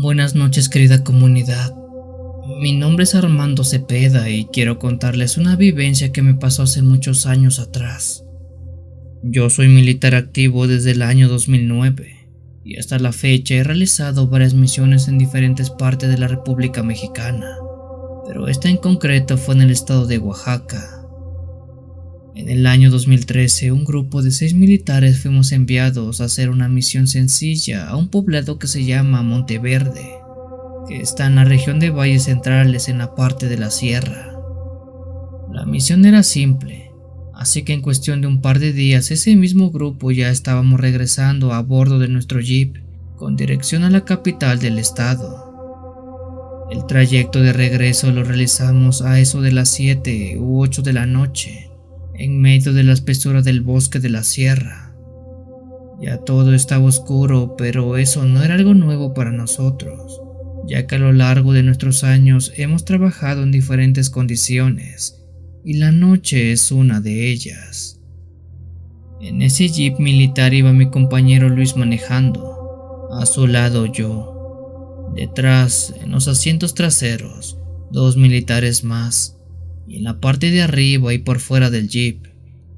Buenas noches, querida comunidad. Mi nombre es Armando Cepeda y quiero contarles una vivencia que me pasó hace muchos años atrás. Yo soy militar activo desde el año 2009 y hasta la fecha he realizado varias misiones en diferentes partes de la República Mexicana, pero esta en concreto fue en el estado de Oaxaca. En el año 2013, un grupo de 6 militares fuimos enviados a hacer una misión sencilla a un poblado que se llama Monteverde, que está en la región de Valles Centrales en la parte de la sierra. La misión era simple, así que en cuestión de un par de días ese mismo grupo ya estábamos regresando a bordo de nuestro jeep con dirección a la capital del estado. El trayecto de regreso lo realizamos a eso de las 7 u 8 de la noche, en medio de la espesura del bosque de la sierra. Ya todo estaba oscuro, pero eso no era algo nuevo para nosotros, ya que a lo largo de nuestros años hemos trabajado en diferentes condiciones, y la noche es una de ellas. En ese jeep militar iba mi compañero Luis manejando, a su lado yo. Detrás, en los asientos traseros, 2 militares más, y en la parte de arriba y por fuera del jeep,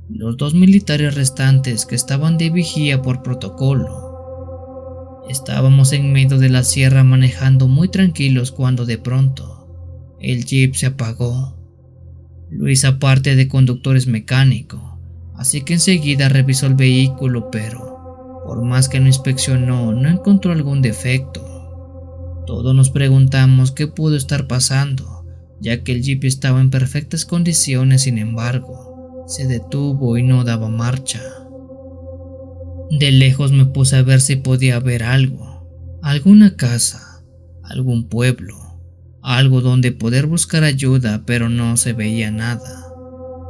los 2 militares restantes que estaban de vigía por protocolo. Estábamos en medio de la sierra manejando muy tranquilos cuando de pronto el jeep se apagó. Luis, aparte de conductor, es mecánico, así que enseguida revisó el vehículo, pero por más que lo inspeccionó, no encontró algún defecto. Todos nos preguntamos qué pudo estar pasando, ya que el jeep estaba en perfectas condiciones. Sin embargo, se detuvo y no daba marcha. De lejos me puse a ver si podía ver algo, alguna casa, algún pueblo, algo donde poder buscar ayuda, pero no se veía nada.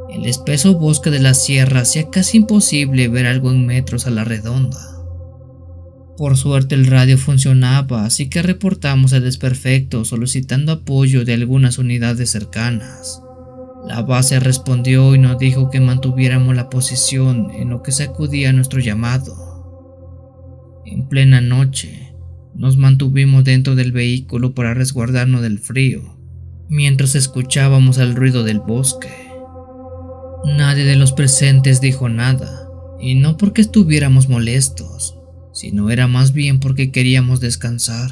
El espeso bosque de la sierra hacía casi imposible ver algo en metros a la redonda. Por suerte el radio funcionaba, así que reportamos el desperfecto solicitando apoyo de algunas unidades cercanas. La base respondió y nos dijo que mantuviéramos la posición en lo que se acudía a nuestro llamado. En plena noche, nos mantuvimos dentro del vehículo para resguardarnos del frío, mientras escuchábamos el ruido del bosque. Nadie de los presentes dijo nada, y no porque estuviéramos molestos, sino era más bien porque queríamos descansar.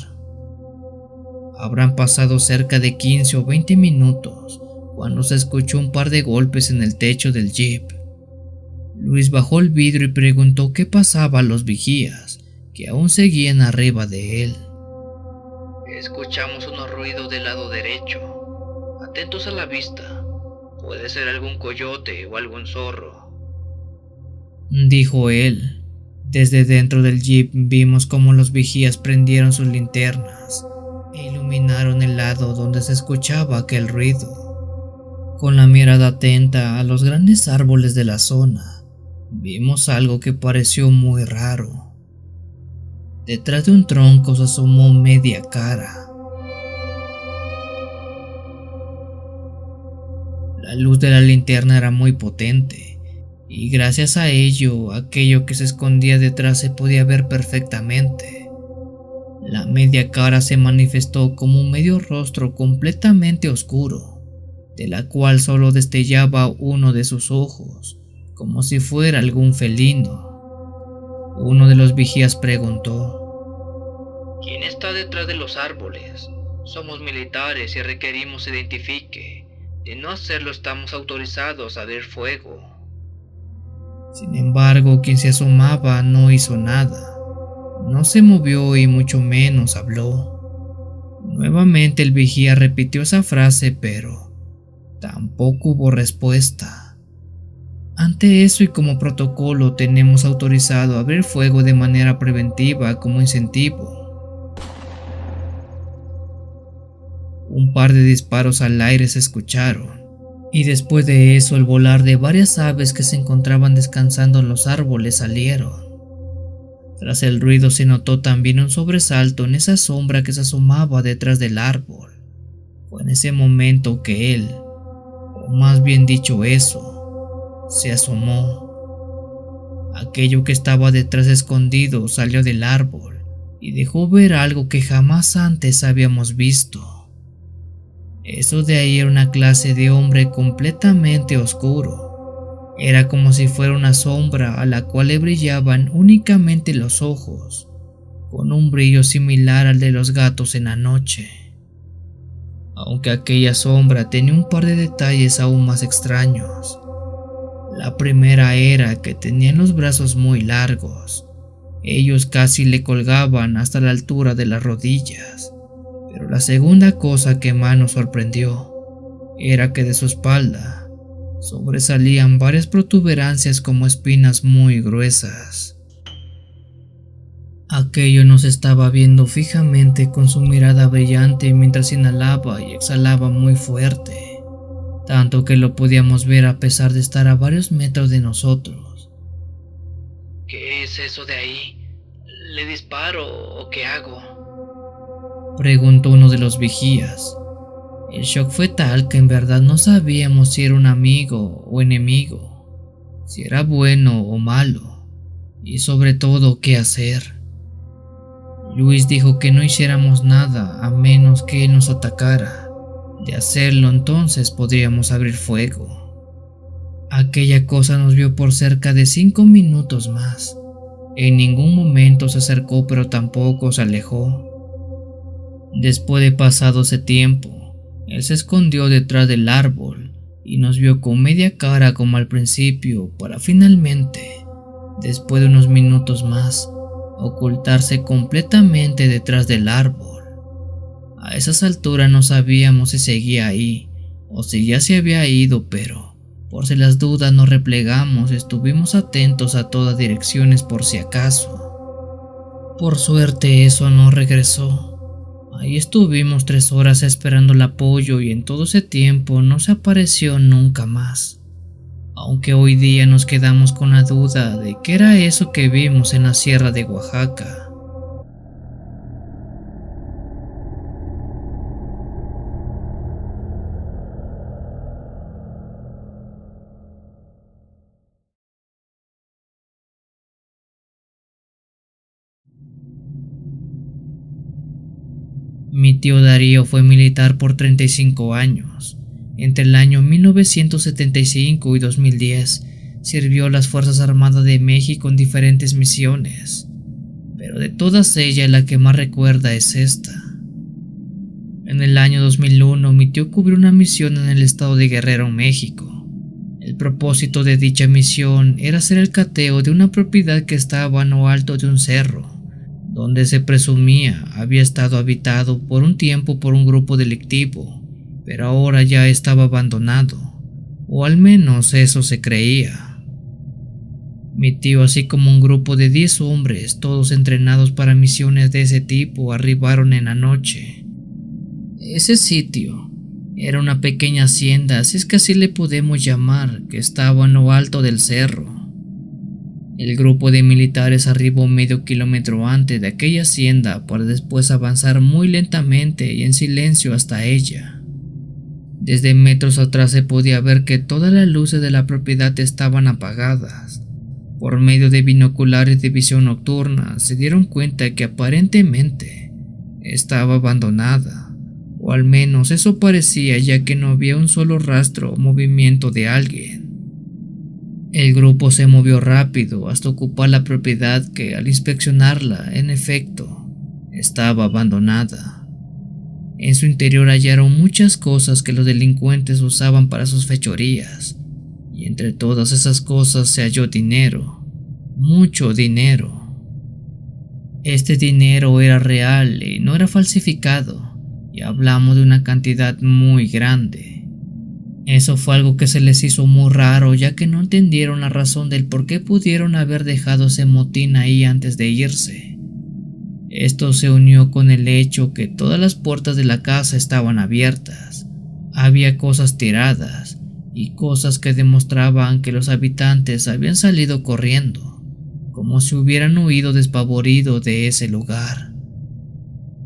Habrán pasado cerca de 15 o 20 minutos cuando se escuchó un par de golpes en el techo del jeep. Luis bajó el vidrio y preguntó qué pasaba a los vigías, que aún seguían arriba de él. Escuchamos unos ruidos del lado derecho. Atentos a la vista. Puede ser algún coyote o algún zorro, dijo él. Desde dentro del jeep vimos cómo los vigías prendieron sus linternas e iluminaron el lado donde se escuchaba aquel ruido. Con la mirada atenta a los grandes árboles de la zona, vimos algo que pareció muy raro. Detrás de un tronco se asomó media cara. La luz de la linterna era muy potente, y gracias a ello, aquello que se escondía detrás se podía ver perfectamente. La media cara se manifestó como un medio rostro completamente oscuro, de la cual solo destellaba uno de sus ojos, como si fuera algún felino. Uno de los vigías preguntó: ¿quién está detrás de los árboles? Somos militares y requerimos se identifique. De no hacerlo estamos autorizados a abrir fuego. Sin embargo, quien se asomaba no hizo nada, no se movió y mucho menos habló. Nuevamente el vigía repitió esa frase, pero tampoco hubo respuesta. Ante eso, y como protocolo, tenemos autorizado abrir fuego de manera preventiva como incentivo. Un par de disparos al aire se escucharon, y después de eso el volar de varias aves que se encontraban descansando en los árboles salieron. Tras el ruido se notó también un sobresalto en esa sombra que se asomaba detrás del árbol. Fue en ese momento que él, o más bien dicho eso, se asomó. Aquello que estaba detrás escondido salió del árbol y dejó ver algo que jamás antes habíamos visto. Eso de ahí era una clase de hombre completamente oscuro. Era como si fuera una sombra a la cual le brillaban únicamente los ojos, con un brillo similar al de los gatos en la noche. Aunque aquella sombra tenía un par de detalles aún más extraños. La primera era que tenían los brazos muy largos. Ellos casi le colgaban hasta la altura de las rodillas. Pero la segunda cosa que más nos sorprendió era que de su espalda sobresalían varias protuberancias como espinas muy gruesas. Aquello nos estaba viendo fijamente con su mirada brillante mientras inhalaba y exhalaba muy fuerte, tanto que lo podíamos ver a pesar de estar a varios metros de nosotros. ¿Qué es eso de ahí? ¿Le disparo o qué hago? Preguntó uno de los vigías. El shock fue tal que en verdad no sabíamos si era un amigo o enemigo, si era bueno o malo, y sobre todo qué hacer. Luis dijo que no hiciéramos nada a menos que él nos atacara. De hacerlo, entonces podríamos abrir fuego. Aquella cosa nos vio por cerca de 5 minutos más. En ningún momento se acercó, pero tampoco se alejó. Después de pasado ese tiempo, él se escondió detrás del árbol y nos vio con media cara como al principio, para finalmente, después de unos minutos más, ocultarse completamente detrás del árbol. A esas alturas no sabíamos si seguía ahí o si ya se había ido, pero por si las dudas nos replegamos y estuvimos atentos a todas direcciones por si acaso. Por suerte eso no regresó. Ahí estuvimos 3 horas esperando el apoyo y en todo ese tiempo no se apareció nunca más. Aunque hoy día nos quedamos con la duda de qué era eso que vimos en la sierra de Oaxaca. Mi tío Darío fue militar por 35 años. Entre el año 1975 y 2010 sirvió a las Fuerzas Armadas de México en diferentes misiones, pero de todas ellas la que más recuerda es esta. En el año 2001 mi tío cubrió una misión en el estado de Guerrero, México. El propósito de dicha misión era hacer el cateo de una propiedad que estaba en lo alto de un cerro, donde se presumía había estado habitado por un tiempo por un grupo delictivo, pero ahora ya estaba abandonado, o al menos eso se creía. Mi tío, así como un grupo de 10 hombres, todos entrenados para misiones de ese tipo, arribaron en la noche. Ese sitio era una pequeña hacienda, si es que así le podemos llamar, que estaba en lo alto del cerro. El grupo de militares arribó medio kilómetro antes de aquella hacienda para después avanzar muy lentamente y en silencio hasta ella. Desde metros atrás se podía ver que todas las luces de la propiedad estaban apagadas. Por medio de binoculares de visión nocturna se dieron cuenta que aparentemente estaba abandonada, o al menos eso parecía, ya que no había un solo rastro o movimiento de alguien. El grupo se movió rápido hasta ocupar la propiedad que, al inspeccionarla, en efecto, estaba abandonada. En su interior hallaron muchas cosas que los delincuentes usaban para sus fechorías, y entre todas esas cosas se halló dinero, mucho dinero. Este dinero era real y no era falsificado, y hablamos de una cantidad muy grande. Eso fue algo que se les hizo muy raro, ya que no entendieron la razón del por qué pudieron haber dejado ese motín ahí antes de irse. Esto se unió con el hecho que todas las puertas de la casa estaban abiertas. Había cosas tiradas y cosas que demostraban que los habitantes habían salido corriendo, como si hubieran huido despavoridos de ese lugar.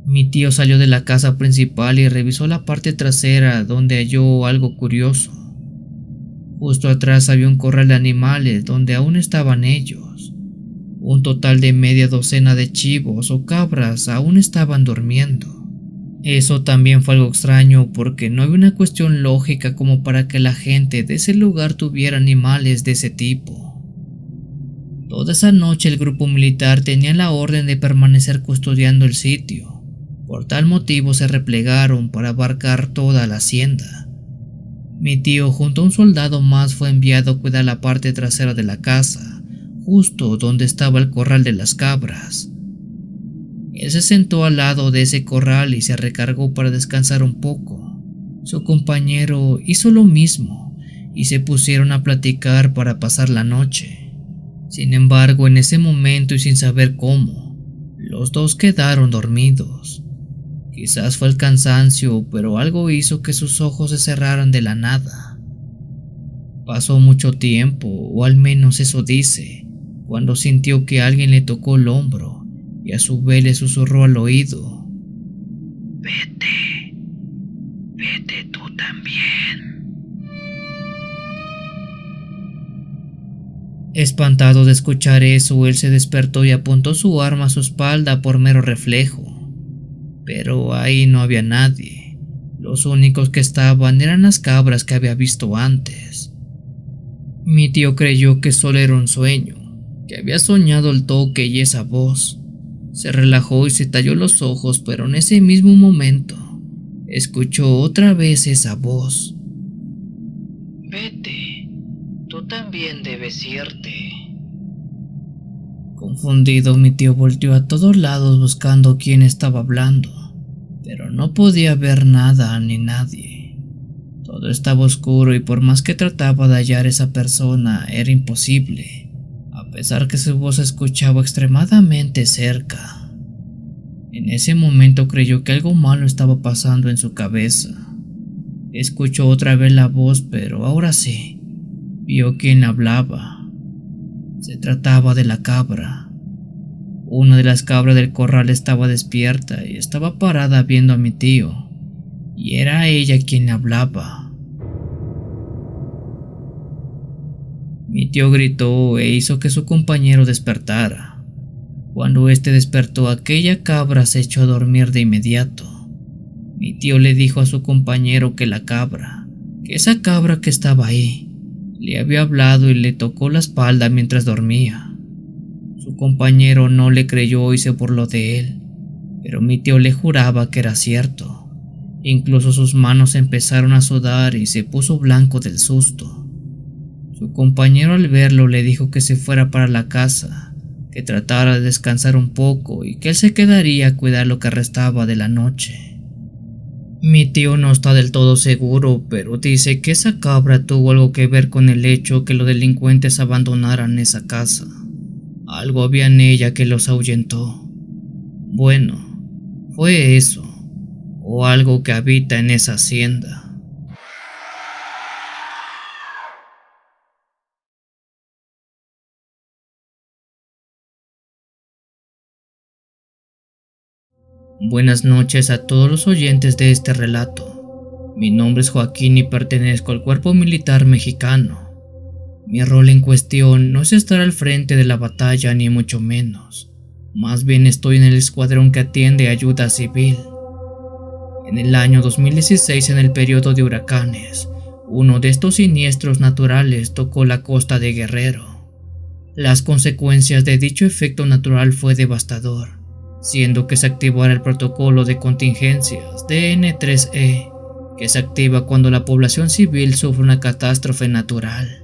Mi tío salió de la casa principal y revisó la parte trasera, donde halló algo curioso. Justo atrás había un corral de animales donde aún estaban ellos. Un total de media docena de chivos o cabras aún estaban durmiendo. Eso también fue algo extraño porque no había una cuestión lógica como para que la gente de ese lugar tuviera animales de ese tipo. Toda esa noche el grupo militar tenía la orden de permanecer custodiando el sitio. Por tal motivo se replegaron para abarcar toda la hacienda. Mi tío junto a un soldado más fue enviado a cuidar la parte trasera de la casa, justo donde estaba el corral de las cabras. Él se sentó al lado de ese corral y se recargó para descansar un poco. Su compañero hizo lo mismo y se pusieron a platicar para pasar la noche. Sin embargo, en ese momento y sin saber cómo, los dos quedaron dormidos. Quizás fue el cansancio, pero algo hizo que sus ojos se cerraran de la nada. Pasó mucho tiempo, o al menos eso dice, cuando sintió que alguien le tocó el hombro y a su vez le susurró al oído: Vete, vete tú también. Espantado de escuchar eso, él se despertó y apuntó su arma a su espalda por mero reflejo. Pero ahí no había nadie. Los únicos que estaban eran las cabras que había visto antes. Mi tío creyó que solo era un sueño, que había soñado el toque y esa voz. Se relajó y se talló los ojos, pero en ese mismo momento escuchó otra vez esa voz. Vete, tú también debes irte. Confundido, mi tío volteó a todos lados buscando quién estaba hablando, pero no podía ver nada ni nadie. Todo estaba oscuro y por más que trataba de hallar esa persona, era imposible, a pesar que su voz se escuchaba extremadamente cerca. En ese momento creyó que algo malo estaba pasando en su cabeza. Escuchó otra vez la voz, pero ahora sí, vio quién hablaba. Se trataba de la cabra. Una de las cabras del corral estaba despierta y estaba parada viendo a mi tío, y era ella quien hablaba. Mi tío gritó e hizo que su compañero despertara. Cuando este despertó, aquella cabra se echó a dormir de inmediato. Mi tío le dijo a su compañero que esa cabra que estaba ahí, le había hablado y le tocó la espalda mientras dormía. Su compañero no le creyó y se burló de él, pero mi tío le juraba que era cierto. Incluso sus manos empezaron a sudar y se puso blanco del susto. Su compañero al verlo le dijo que se fuera para la casa, que tratara de descansar un poco y que él se quedaría a cuidar lo que restaba de la noche. Mi tío no está del todo seguro, pero dice que esa cabra tuvo algo que ver con el hecho que los delincuentes abandonaran esa casa. Algo había en ella que los ahuyentó. Bueno, fue eso, o algo que habita en esa hacienda. Buenas noches a todos los oyentes de este relato. Mi nombre es Joaquín y pertenezco al Cuerpo Militar Mexicano. Mi rol en cuestión no es estar al frente de la batalla ni mucho menos. Más bien estoy en el escuadrón que atiende ayuda civil. En el año 2016, en el periodo de huracanes, uno de estos siniestros naturales tocó la costa de Guerrero. Las consecuencias de dicho efecto natural fue devastador, siendo que se activara el protocolo de contingencias DN3E, que se activa cuando la población civil sufre una catástrofe natural.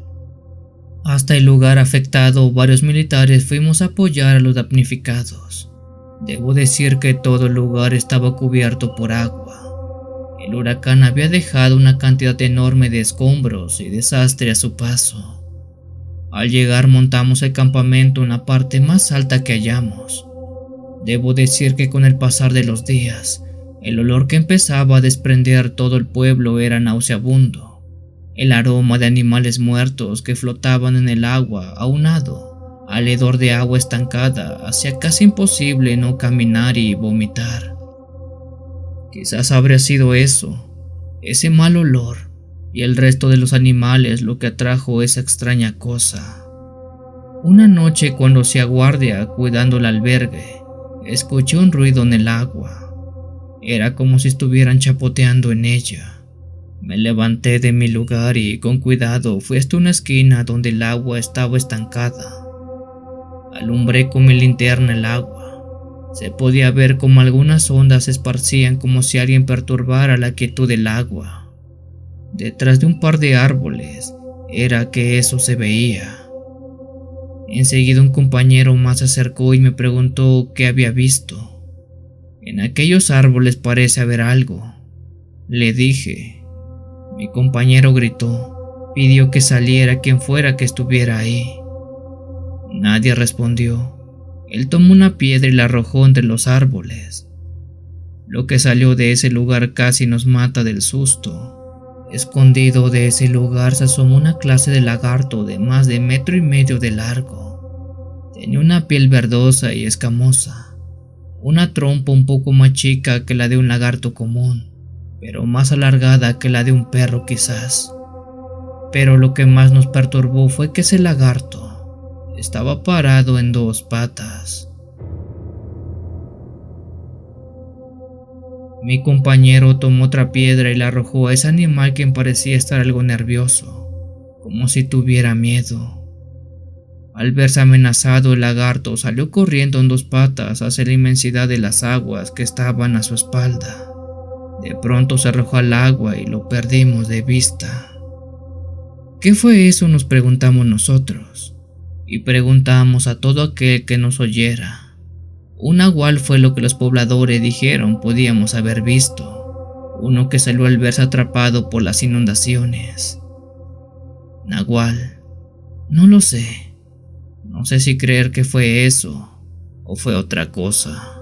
Hasta el lugar afectado, varios militares fuimos a apoyar a los damnificados. Debo decir que todo el lugar estaba cubierto por agua. El huracán había dejado una cantidad enorme de escombros y desastre a su paso. Al llegar montamos el campamento en la parte más alta que hallamos. Debo decir que con el pasar de los días, el olor que empezaba a desprender todo el pueblo era nauseabundo. El aroma de animales muertos que flotaban en el agua, aunado al hedor de agua estancada, hacía casi imposible no caminar y vomitar. Quizás habría sido eso, ese mal olor, y el resto de los animales lo que atrajo esa extraña cosa. Una noche, cuando hacía guardia cuidando el albergue, escuché un ruido en el agua. Era como si estuvieran chapoteando en ella. Me levanté de mi lugar y con cuidado fui hasta una esquina donde el agua estaba estancada. Alumbré con mi linterna el agua. Se podía ver como algunas ondas se esparcían como si alguien perturbara la quietud del agua. Detrás de un par de árboles era que eso se veía. Enseguida un compañero más se acercó y me preguntó qué había visto. En aquellos árboles parece haber algo, le dije. Mi compañero gritó, pidió que saliera quien fuera que estuviera ahí. Nadie respondió. Él tomó una piedra y la arrojó entre los árboles. Lo que salió de ese lugar casi nos mata del susto. Escondido de ese lugar se asomó una clase de lagarto de más de 1,5 metros de largo. Tenía una piel verdosa y escamosa, una trompa un poco más chica que la de un lagarto común, pero más alargada que la de un perro quizás. Pero lo que más nos perturbó fue que ese lagarto estaba parado en 2 patas. Mi compañero tomó otra piedra y la arrojó a ese animal, quien parecía estar algo nervioso, como si tuviera miedo. Al verse amenazado, el lagarto salió corriendo en 2 patas hacia la inmensidad de las aguas que estaban a su espalda. De pronto se arrojó al agua y lo perdimos de vista. ¿Qué fue eso?, nos preguntamos nosotros, y preguntamos a todo aquel que nos oyera. Un nahual fue lo que los pobladores dijeron podíamos haber visto, uno que salió al verse atrapado por las inundaciones. Nahual, no lo sé. No sé si creer que fue eso o fue otra cosa.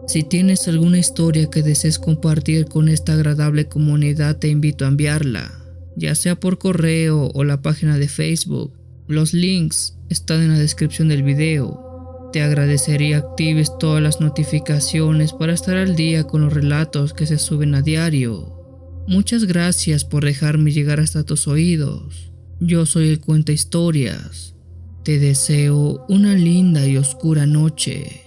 Si tienes alguna historia que desees compartir con esta agradable comunidad, te invito a enviarla, ya sea por correo o la página de Facebook. Los links están en la descripción del video. Te agradecería actives todas las notificaciones para estar al día con los relatos que se suben a diario. Muchas gracias por dejarme llegar hasta tus oídos. Yo soy el Cuenta Historias. Te deseo una linda y oscura noche.